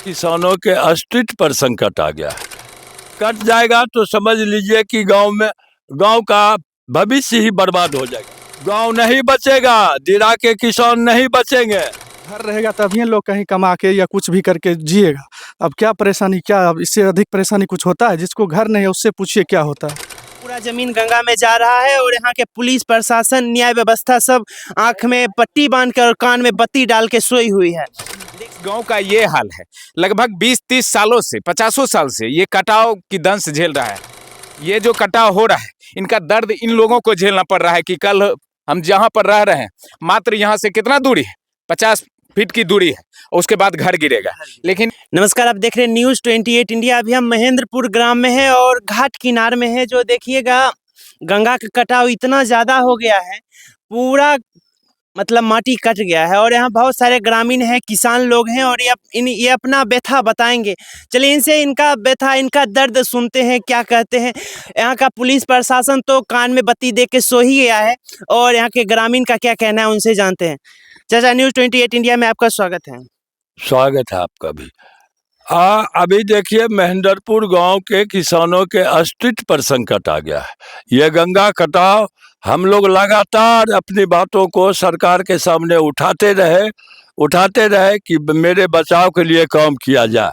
किसानों के अस्तित्व पर संकट आ गया है। कट जाएगा तो समझ लीजिए कि गांव का भविष्य ही बर्बाद हो जाएगा। गांव नहीं बचेगा, दिरा के किसान नहीं बचेंगे। घर रहेगा तभी लोग कहीं कमा के या कुछ भी करके जिएगा। अब क्या परेशानी, क्या अब इससे अधिक परेशानी कुछ होता है? जिसको घर नहीं है उससे पूछिए क्या होता है। पूरा जमीन गंगा में जा रहा है और यहाँ के पुलिस प्रशासन, न्याय व्यवस्था सब आंख में पट्टी बांध कर और कान में बत्ती डाल के सोई हुई है। गांव का ये हाल है। लगभग 20-30 सालों से, 50 साल से ये कटाव की दंश झेल रहा है। ये जो कटाव हो रहा है, इनका दर्द इन लोगों को झेलना पड़ रहा है कि कल हम जहां पर रह रहे हैं, मात्र यहाँ से कितना दूरी है, 50 फीट की दूरी है, उसके बाद घर गिरेगा। लेकिन नमस्कार, आप देख रहे हैं न्यूज़ 28 इंडिया। अभी हम महेंद्रपुर ग्राम में है और घाट किनार में है। जो देखिएगा, गंगा का कटाव इतना ज़्यादा हो गया है, पूरा मतलब माटी कट गया है और यहाँ बहुत सारे ग्रामीण हैं, किसान लोग हैं और ये अपना व्यथा बताएंगे। चलिए इनसे इनका व्यथा, इनका दर्द सुनते हैं, क्या कहते हैं। यहाँ का पुलिस प्रशासन तो कान में बत्ती दे के सो ही गया है और यहाँ के ग्रामीण का क्या कहना है, उनसे जानते हैं। चाचा, न्यूज़ 28 इंडिया में आपका स्वागत है। स्वागत है आपका भी। अभी देखिए, महेंद्रपुर गांव के किसानों के अस्तित्व पर संकट आ गया है। ये गंगा कटाव हम लोग लगातार अपनी बातों को सरकार के सामने उठाते रहे कि मेरे बचाव के लिए काम किया जाए।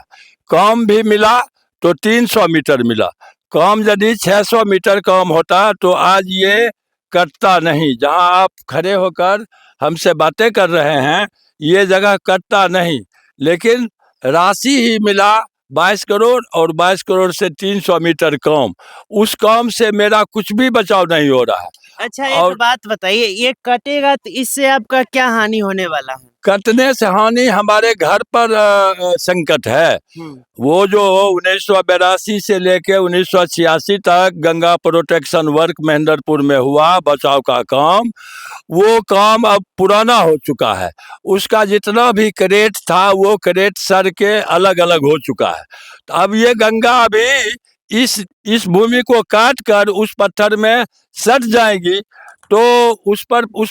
काम भी मिला तो 300 मीटर मिला। काम यदि 600 मीटर काम होता तो आज ये कटता नहीं। जहां आप खड़े होकर हमसे बातें कर रहे हैं, ये जगह कटता नहीं। लेकिन राशि ही मिला 22 करोड़ और 22 करोड़ से 300 मीटर काम। उस काम से मेरा कुछ भी बचाव नहीं हो रहा है। अच्छा, एक बात बताइए, ये कटेगा तो इससे आपका क्या हानि होने वाला है? कटने से हानि हमारे घर पर संकट है। वो जो 1982 से लेके 1986 तक गंगा प्रोटेक्शन वर्क महेंद्रपुर में हुआ, बचाव का काम, वो काम अब पुराना हो चुका है। उसका जितना भी क्रेट था वो क्रेट सर के अलग अलग हो चुका है। तो अब ये गंगा अभी इस भूमि को काट कर उस पत्थर में सट जाएगी, तो उस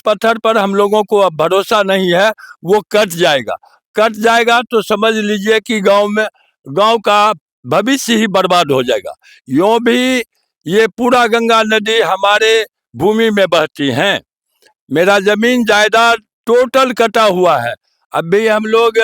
पत्थर पर हम लोगों को अब भरोसा नहीं है। वो कट जाएगा तो समझ लीजिए कि गांव का भविष्य ही बर्बाद हो जाएगा। यूं भी ये पूरा गंगा नदी हमारे भूमि में बहती है। मेरा जमीन जायदाद टोटल कटा हुआ है। अभी हम लोग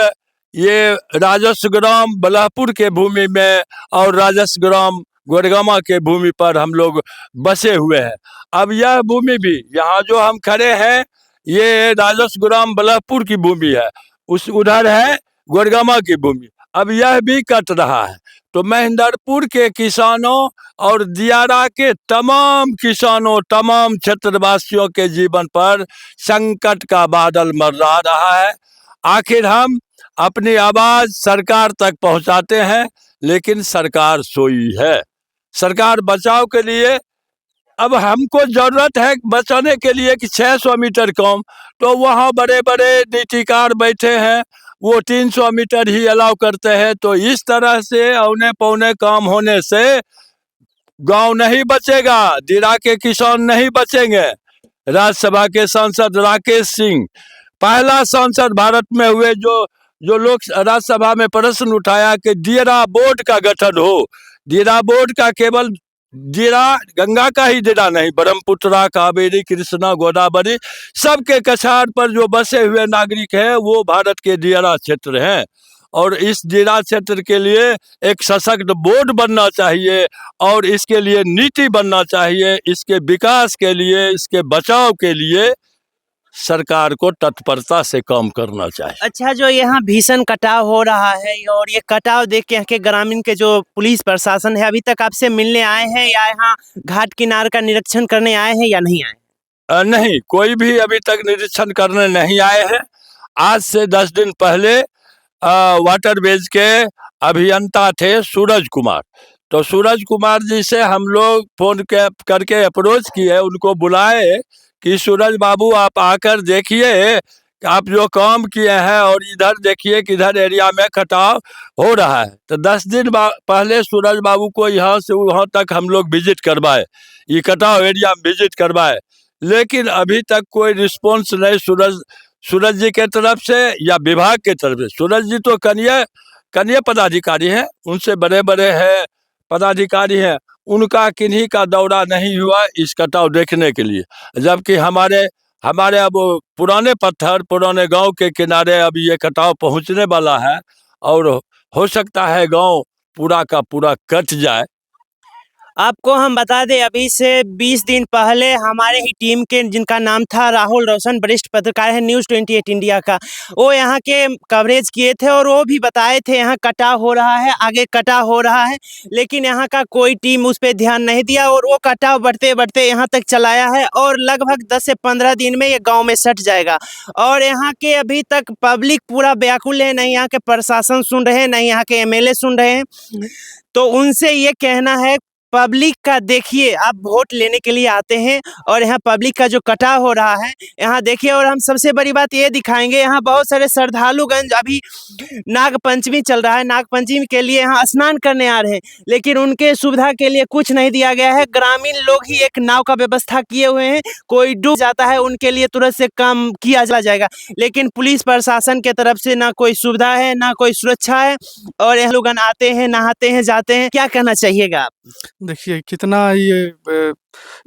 ये राजस्व ग्राम बलहपुर के भूमि में और राजस्व ग्राम गोरगामा के भूमि पर हम लोग बसे हुए हैं। अब यह भूमि भी, यहाँ जो हम खड़े हैं, ये राजस्व ग्राम बलहपुर की भूमि है, उधर है गोरगामा की भूमि। अब यह भी कट रहा है। तो महेंद्रपुर के किसानों और दियारा के तमाम किसानों, तमाम क्षेत्रवासियों के जीवन पर संकट का बादल मंडरा रहा है। आखिर हम अपनी आवाज सरकार तक पहुंचाते हैं, लेकिन सरकार सोई है। सरकार बचाव के लिए, अब हमको जरूरत है बचाने के लिए कि 600 मीटर कम, तो वहाँ बड़े बड़े नीतिकार बैठे हैं, वो 300 मीटर ही अलाउ करते हैं। तो इस तरह से औने पौने काम होने से गांव नहीं बचेगा, दिरा के किसान नहीं बचेंगे। राज्यसभा के सांसद राकेश सिंह, पहला सांसद भारत में हुए जो लोग राज्यसभा में प्रश्न उठाया कि दिरा बोर्ड का गठन हो। दिरा बोर्ड का केवल दिरा, गंगा का ही दिरा नहीं, ब्रह्मपुत्रा, कावेरी, कृष्णा, गोदावरी, सबके कछार पर जो बसे हुए नागरिक हैं वो भारत के दिरा क्षेत्र हैं। और इस दिरा क्षेत्र के लिए एक सशक्त बोर्ड बनना चाहिए और इसके लिए नीति बनना चाहिए। इसके विकास के लिए, इसके बचाव के लिए सरकार को तत्परता से काम करना चाहिए। अच्छा, जो यहाँ भीषण कटाव हो रहा है और ये कटाव देख के यहाँ के ग्रामीण के जो पुलिस प्रशासन है, अभी तक आपसे मिलने आए हैं या यहाँ घाट किनारे का निरीक्षण करने आए हैं या नहीं आए? नहीं, कोई भी अभी तक निरीक्षण करने नहीं आए हैं। आज से 10 दिन पहले वाटरवेज के अभियंता थे सूरज कुमार, तो सूरज कुमार जी से हम लोग फोन करके अप्रोच किए, उनको बुलाए कि सूरज बाबू आप आकर देखिए, आप जो काम किए हैं और इधर देखिए कि इधर एरिया में कटाव हो रहा है। तो 10 दिन पहले सूरज बाबू को यहाँ से वहाँ तक हम लोग विजिट करवाए, ये कटाव एरिया में विजिट करवाए, लेकिन अभी तक कोई रिस्पॉन्स नहीं सूरज जी के तरफ से या विभाग के तरफ से। सूरज जी तो कहिए कनीय पदाधिकारी हैं, उनसे बड़े बड़े हैं पदाधिकारी हैं, उनका किन्हीं का दौरा नहीं हुआ इस कटाव देखने के लिए। जबकि हमारे हमारे अब पुराने पत्थर पुराने गांव के किनारे अब ये कटाव पहुंचने वाला है और हो सकता है गांव पूरा का पूरा कट जाए। आपको हम बता दें, अभी से 20 दिन पहले हमारे ही टीम के, जिनका नाम था राहुल रोशन, वरिष्ठ पत्रकार है न्यूज़ 28 इंडिया का, वो यहाँ के कवरेज किए थे और वो भी बताए थे यहाँ कटाव हो रहा है, आगे कटाव हो रहा है, लेकिन यहाँ का कोई टीम उस पर ध्यान नहीं दिया और वो कटाव बढ़ते बढ़ते यहाँ तक चलाया है और लगभग 10 से 15 दिन में ये गाँव में सट जाएगा। और यहाँ के अभी तक पब्लिक पूरा व्याकुल है, नहीं यहाँ के प्रशासन सुन रहे हैं, नहीं यहाँ के MLA सुन रहे हैं। तो उनसे ये कहना है, पब्लिक का देखिए, आप वोट लेने के लिए आते हैं और यहाँ पब्लिक का जो कटाव हो रहा है यहाँ देखिए। और हम सबसे बड़ी बात ये दिखाएंगे, यहाँ बहुत सारे श्रद्धालुगण, अभी नाग पंचमी चल रहा है, नाग पंचमी के लिए यहाँ स्नान करने आ रहे हैं, लेकिन उनके सुविधा के लिए कुछ नहीं दिया गया है। ग्रामीण लोग ही एक नाव का व्यवस्था किए हुए हैं, कोई डूब जाता है उनके लिए तुरंत से काम किया जाएगा, लेकिन पुलिस प्रशासन के तरफ से ना कोई सुविधा है ना कोई सुरक्षा है और यहाँ लोग आते हैं, नहाते हैं, जाते हैं। क्या कहना चाहिएगा आप? देखिए कितना ये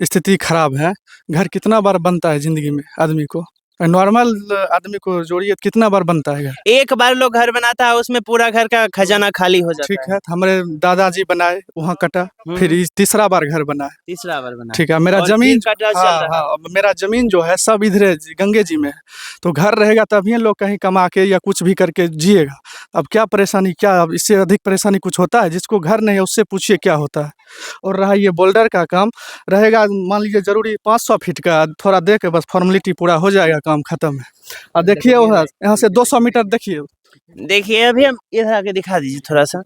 स्थिति खराब है। घर कितना बार बनता है ज़िंदगी में आदमी को, नॉर्मल आदमी को जोड़िए तो कितना बार बनता है घर। एक बार लोग घर बनाता है उसमें पूरा घर का खजाना खाली हो जाता ठीक है, तो हमारे दादाजी बनाए, वहाँ कटा, फिर इस तीसरा बार घर बना है। तीसरा बार बना। ठीक है, मेरा और जमीन, फिर कटा चल हाँ रहा है। हाँ, अब मेरा जमीन जो है सब इधर गंगे जी में है, तो घर रहेगा तभी लोग कहीं कमा के या कुछ भी करके जिएगा। अब क्या परेशानी, क्या अब इससे अधिक परेशानी कुछ होता है? जिसको घर नहीं है उससे पूछिए क्या होता है। और रहा ये बोल्डर का काम, रहेगा मान लीजिए जरूरी 500 फीट का, थोड़ा दे के बस फॉर्मेलिटी पूरा हो जाएगा, काम खत्म है। अब देखिए वहाँ यहाँ से 200 मीटर देखिए। देखिए अभी हम इधर आके दिखा दीजिए थोड़ा सा।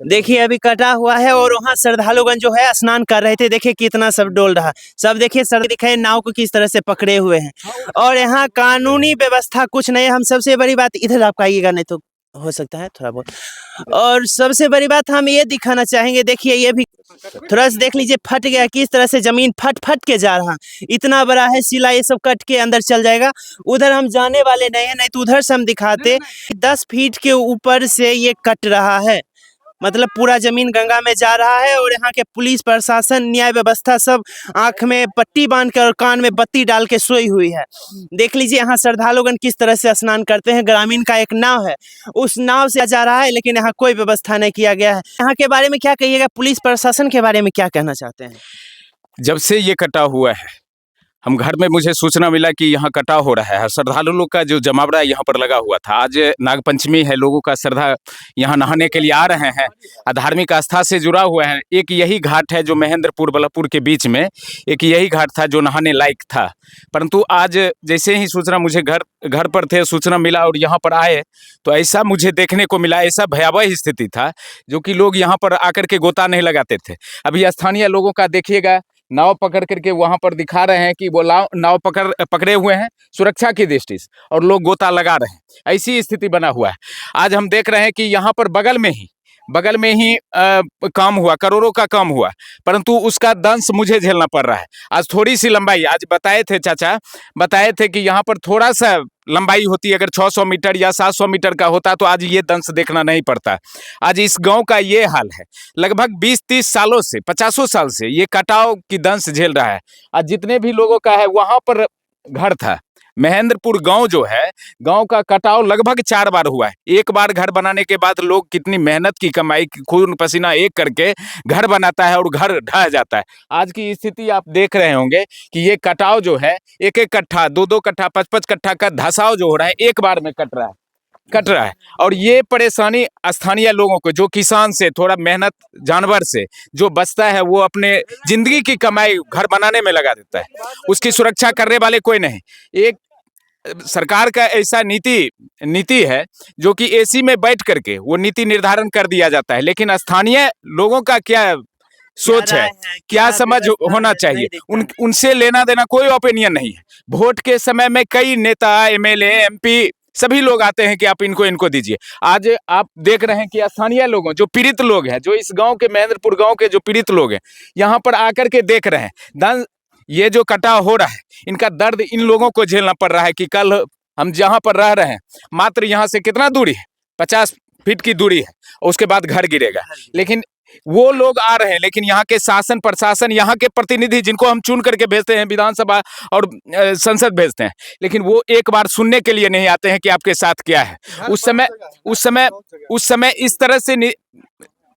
देखिए अभी कटा हुआ है और वहाँ श्रद्धालुगण जो है स्नान कर रहे थे, देखिए कितना सब डोल रहा, सब देखिए सर दिखाए नाव को किस तरह से पकड़े हुए हैं और यहाँ कानूनी व्यवस्था कुछ नहीं है। हम सबसे बड़ी बात, इधर आप आइएगा नहीं तो हो सकता है थोड़ा बहुत। और सबसे बड़ी बात हम ये दिखाना चाहेंगे, देखिए ये भी थोड़ा सा देख लीजिए, फट गया, किस तरह से जमीन फट फट के जा रहा, इतना बड़ा है सिला, ये सब कट के अंदर चल जाएगा। उधर हम जाने वाले नहीं है, नहीं तो उधर से हम दिखाते। 10 फीट के ऊपर से ये कट रहा है, मतलब पूरा जमीन गंगा में जा रहा है और यहाँ के पुलिस प्रशासन, न्याय व्यवस्था सब आंख में पट्टी बांध कर और कान में बत्ती डाल के सोई हुई है। देख लीजिए यहाँ श्रद्धालुगण किस तरह से स्नान करते हैं। ग्रामीण का एक नाव है, उस नाव से जा रहा है, लेकिन यहाँ कोई व्यवस्था नहीं किया गया है। यहाँ के बारे में क्या कहिएगा, पुलिस प्रशासन के बारे में क्या कहना चाहते हैं? जब से ये कटा हुआ है, हम घर में, मुझे सूचना मिला कि यहाँ कटाव हो रहा है। श्रद्धालु लोग का जो जमावड़ा यहाँ पर लगा हुआ था, आज नागपंचमी है, लोगों का श्रद्धा यहाँ नहाने के लिए आ रहे हैं, धार्मिक आस्था से जुड़ा हुआ है। एक यही घाट है जो महेंद्रपुर बल्लभपुर के बीच में, एक यही घाट था जो नहाने लायक था। परंतु आज जैसे ही सूचना, मुझे घर पर थे, सूचना मिला और यहाँ पर आए तो ऐसा मुझे देखने को मिला, ऐसा भयावह स्थिति था जो कि लोग यहाँ पर आकर के गोता नहीं लगाते थे। अभी स्थानीय लोगों का देखिएगा, नाव पकड़ करके वहां पर दिखा रहे हैं कि वो नाव पकड़े हुए हैं सुरक्षा की दृष्टि से, और लोग गोता लगा रहे हैं। ऐसी स्थिति बना हुआ है। आज हम देख रहे हैं कि यहाँ पर बगल में ही काम हुआ, करोड़ों का काम हुआ, परंतु उसका दंश मुझे झेलना पड़ रहा है। आज थोड़ी सी लंबाई, आज बताए थे चाचा, बताए थे कि यहाँ पर थोड़ा सा लंबाई होती, अगर 600 मीटर या 700 मीटर का होता तो आज ये दंश देखना नहीं पड़ता। आज इस गांव का ये हाल है। लगभग 20-30 सालों से, 50 साल से ये कटाव की दंश झेल रहा है। आज जितने भी लोगों का है वहां पर घर था। महेंद्रपुर गांव जो है, गांव का कटाव लगभग 4 बार हुआ है। एक बार घर बनाने के बाद लोग कितनी मेहनत की कमाई, खून पसीना एक करके घर बनाता है और घर ढह जाता है। आज की स्थिति आप देख रहे होंगे कि ये कटाव जो है, 1-1 कट्ठा, 2-2 कट्ठा, 5-5 कट्ठा का धसाव जो हो रहा है, एक बार में कट रहा है। और ये परेशानी स्थानीय लोगों को, जो किसान से थोड़ा मेहनत, जानवर से जो बचता है, वो अपने जिंदगी की कमाई घर बनाने में लगा देता है। उसकी सुरक्षा करने वाले कोई नहीं। एक सरकार का ऐसा नीति है जो कि एसी में बैठ करके वो नीति निर्धारण कर दिया जाता है, लेकिन स्थानीय लोगों का क्या सोच है, क्या समझ होना चाहिए, उनसे लेना देना कोई ओपिनियन नहीं है। वोट के समय में कई नेता, MLA, MP सभी लोग आते हैं कि आप इनको दीजिए। आज आप देख रहे हैं कि स्थानीय लोगों, जो पीड़ित लोग हैं, जो इस गांव के, महेंद्रपुर गांव के जो पीड़ित लोग हैं, यहाँ पर आकर के देख रहे हैं। ये जो कटाव हो रहा है, इनका दर्द इन लोगों को झेलना पड़ रहा है कि कल हम जहाँ पर रह रहे हैं, मात्र यहाँ से कितना दूरी है, 50 फीट की दूरी है, उसके बाद घर गिरेगा। लेकिन वो लोग आ रहे हैं, लेकिन यहाँ के शासन प्रशासन, यहाँ के प्रतिनिधि जिनको हम चुन करके भेजते हैं विधानसभा और संसद भेजते हैं, लेकिन वो एक बार सुनने के लिए नहीं आते हैं कि आपके साथ क्या है। उस समय इस तरह से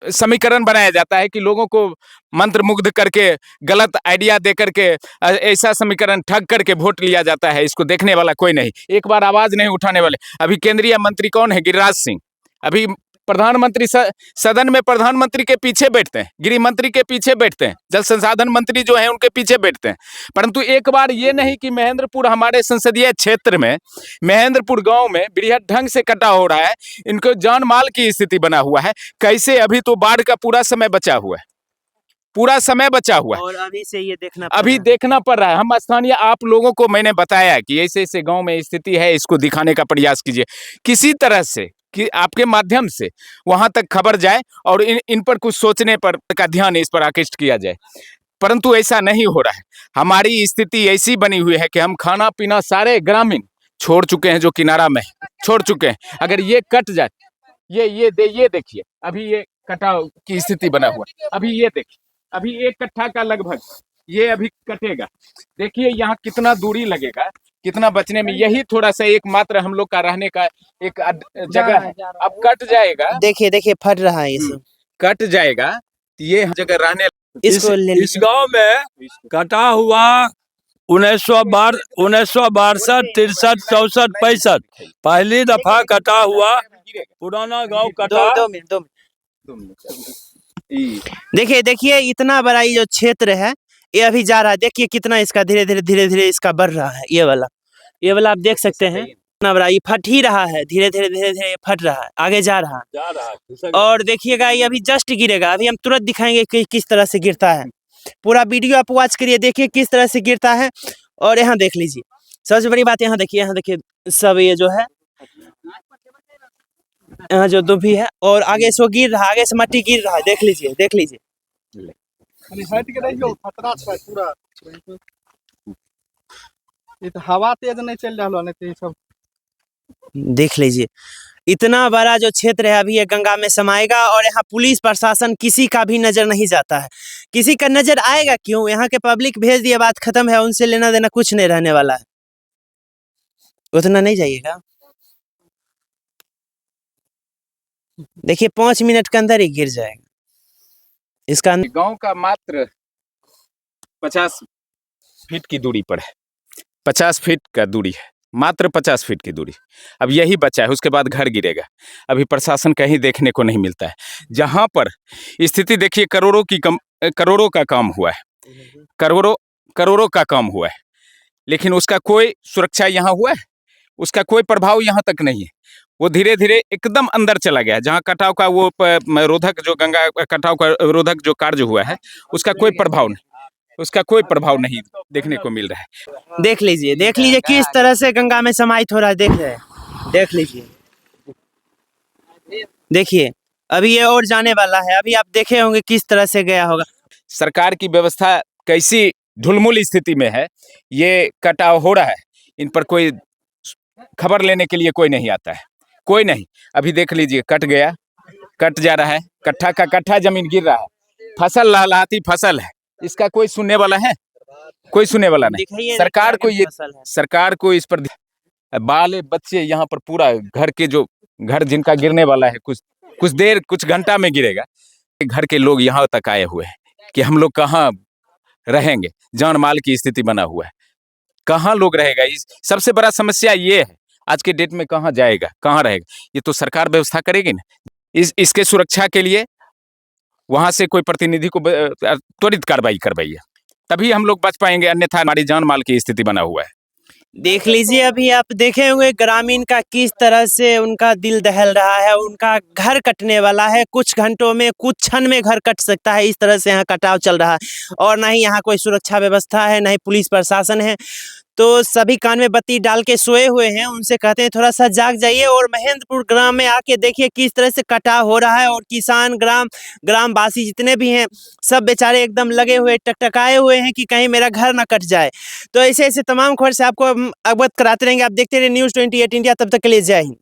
समीकरण बनाया जाता है कि लोगों को मंत्र मुग्ध करके, गलत आइडिया दे करके, ऐसा समीकरण ठग करके वोट लिया जाता है। इसको देखने वाला कोई नहीं, एक बार आवाज नहीं उठाने वाले। अभी केंद्रीय मंत्री कौन है? गिरिराज सिंह। अभी प्रधानमंत्री सदन में प्रधानमंत्री के पीछे बैठते हैं, गृह मंत्री के पीछे बैठते हैं, जल संसाधन मंत्री जो है उनके पीछे बैठते हैं। परंतु एक बार ये नहीं कि महेंद्रपुर हमारे संसदीय क्षेत्र में, महेंद्रपुर गांव में बृहद ढंग से कटा हो रहा है, इनको जान माल की स्थिति बना हुआ है। कैसे? अभी तो बाढ़ का पूरा समय बचा हुआ है, पूरा समय बचा हुआ है, और अभी से ये देखना पड़ रहा है। हम स्थानीय आप लोगों को मैंने बताया कि ऐसे ऐसे गांव में स्थिति है, इसको दिखाने का प्रयास कीजिए किसी तरह से, कि आपके माध्यम से वहां तक खबर जाए और इन पर कुछ सोचने पर का ध्यान इस पर आकृष्ट किया जाए। परंतु ऐसा नहीं हो रहा है। हमारी स्थिति ऐसी बनी हुई है कि हम खाना पीना सारे ग्रामीण छोड़ चुके हैं, जो किनारा में छोड़ चुके हैं। अगर ये कट जाए, ये देखिए, अभी ये कटाव की स्थिति बना हुआ है। अभी ये देखिए, अभी 1 कट्ठा का लगभग ये अभी कटेगा। देखिए यहाँ कितना दूरी लगेगा, कितना बचने में। यही थोड़ा सा एकमात्र हम लोग का रहने का एक जगह है। अब कट जाएगा, देखिए फट रहा है इसे, कट जाएगा, ये जगह रहने इसको ले इस गांव में कटा हुआ 1962, 1962, 63, 64, 65 पहली दफा कटा हुआ पुराना गांव कटा। 2 मिनट। देखिए इतना बड़ा ये जो क्षेत्र है, ये अभी जा रहा है। देखिए कितना इसका धीरे धीरे इसका बढ़ रहा है। ये वाला आप देख सकते हैं कितना बड़ा, ये फट ही रहा है, धीरे धीरे फट रहा है, आगे जा रहा है। और देखिएगा ये अभी जस्ट गिरेगा। अभी हम तुरंत दिखाएंगे कि किस तरह से गिरता है। पूरा वीडियो आप वॉच करिए, देखिए किस तरह से गिरता है। और यहाँ देख लीजिए, सबसे बड़ी बात यहाँ देखिए सब ये जो है, यहाँ जो दुभी है, और आगे से वो गिर रहा है, आगे से मट्टी गिर रहा है। देख लीजिए पूरा ये तो हवा तेज नहीं चल रहा है, सब देख लीजिए। इतना बड़ा जो क्षेत्र है अभी ये गंगा में समाएगा, और यहाँ पुलिस प्रशासन किसी का भी नजर नहीं जाता है। किसी का नजर आएगा क्यों? यहाँ के पब्लिक भेज दिया, बात खत्म है, उनसे लेना देना कुछ नहीं रहने वाला है। उतना नहीं जाइएगा। देखिए 5 मिनट के अंदर ही गिर जाएगा। इसका गांव का मात्र 50 फीट की दूरी पर है, 50 फीट का दूरी है, मात्र 50 फीट की दूरी। अब यही बचा है, उसके बाद घर गिरेगा। अभी प्रशासन कहीं देखने को नहीं मिलता है। जहां पर स्थिति देखिए, करोड़ों का काम हुआ है, करोड़ों का काम हुआ है, लेकिन उसका कोई सुरक्षा यहाँ हुआ है, उसका कोई प्रभाव यहाँ तक नहीं है। वो धीरे धीरे एकदम अंदर चला गया। जहाँ कटाव का वो रोधक, जो गंगा कटाव का रोधक जो कार्य हुआ है, उसका कोई प्रभाव नहीं देखने को मिल रहा है। देख लीजिए किस तरह से गंगा में समाहित हो रहा है। देख लीजिए, देखिए अभी ये और जाने वाला है। अभी आप देखे होंगे किस तरह से गया होगा। सरकार की व्यवस्था कैसी ढुलमुल स्थिति में है, ये कटाव हो रहा है, इन पर कोई खबर लेने के लिए कोई नहीं आता है, कोई नहीं। अभी देख लीजिए, कट गया, कट जा रहा है, कट्ठा का कट्ठा जमीन गिर रहा है, फसल लहलहाती फसल है, इसका कोई सुनने वाला है? कोई सुनने वाला नहीं। सरकार को इस पर बाले बच्चे यहाँ पर पूरा घर जिनका गिरने वाला है, कुछ घंटा में गिरेगा। घर के लोग यहाँ तक आए हुए हैं कि हम लोग कहाँ रहेंगे, जान माल की स्थिति बना हुआ है, कहाँ लोग रहेगा। इस सबसे बड़ा समस्या ये है, आज के डेट में कहाँ जाएगा, कहाँ रहेगा, ये तो सरकार व्यवस्था करेगी ना। इसके सुरक्षा के लिए वहां से कोई प्रतिनिधि को त्वरित कार्रवाई करवाइए, तभी हम लोग बच पाएंगे, अन्यथा हमारी जान माल की स्थिति बना हुआ है। देख लीजिए, अभी आप देखे होंगे ग्रामीण का किस तरह से उनका दिल दहल रहा है। उनका घर कटने वाला है, कुछ घंटों में, कुछ क्षण में घर कट सकता है। इस तरह से यहाँ कटाव चल रहा है, और ना ही यहाँ कोई सुरक्षा व्यवस्था है, ना ही पुलिस प्रशासन है। तो सभी कान में बत्ती डाल के सोए हुए हैं। उनसे कहते हैं थोड़ा सा जाग जाइए और महेंद्रपुर ग्राम में आके देखिए किस तरह से कटाव हो रहा है। और किसान ग्रामवासी जितने भी हैं, सब बेचारे एकदम लगे हुए, टकटकाए हुए हैं कि कहीं मेरा घर ना कट जाए। तो ऐसे ऐसे तमाम खबर से आपको अवगत कराते रहेंगे। आप देखते रहिए News 28 इंडिया। तब तक के लिए जय हिंद।